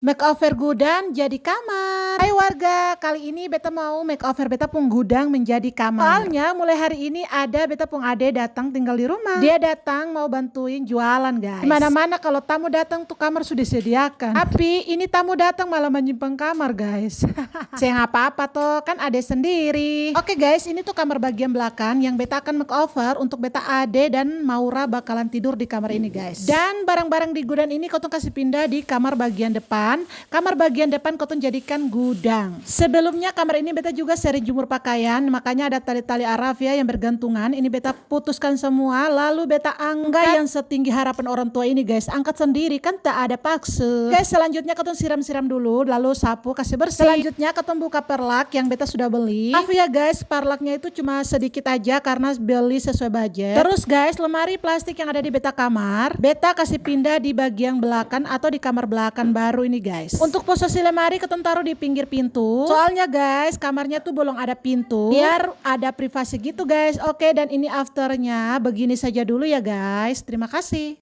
Makeover gudang jadi kamar. Hai warga, kali ini beta mau makeover beta pung gudang menjadi kamar. Soalnya mulai hari ini ada beta pung ade datang tinggal di rumah. Dia datang mau bantuin jualan guys. Mana-mana kalau tamu datang tuh kamar sudah disediakan. Tapi ini tamu datang malah menyimpang kamar guys. Saya apa-apa toh, kan ade sendiri. Oke guys, ini tuh kamar bagian belakang yang beta akan makeover untuk beta ade dan Maura bakalan tidur di kamar ini guys. Dan barang-barang di gudang ini kau kasih pindah di kamar bagian depan. Kamar bagian depan koton jadikan gudang. Sebelumnya kamar ini beta juga sering jemur pakaian, makanya ada tali-tali araf ya yang bergantungan. Ini beta putuskan semua, lalu beta angkat yang setinggi harapan orang tua ini guys. Angkat sendiri kan tak ada paksa. Guys, selanjutnya koton siram-siram dulu, lalu sapu kasih bersih. Selanjutnya koton buka perlak yang beta sudah beli. Maaf ya guys, perlaknya itu cuma sedikit aja karena beli sesuai budget. Terus guys, lemari plastik yang ada di beta kamar, beta kasih pindah di bagian belakang atau di kamar belakang baru ini guys. Untuk posisi lemari keton taruh di pinggir pintu. Soalnya guys, kamarnya tuh belum ada pintu. Biar ada privasi gitu guys. Oke, dan ini afternya begini saja dulu ya guys. Terima kasih.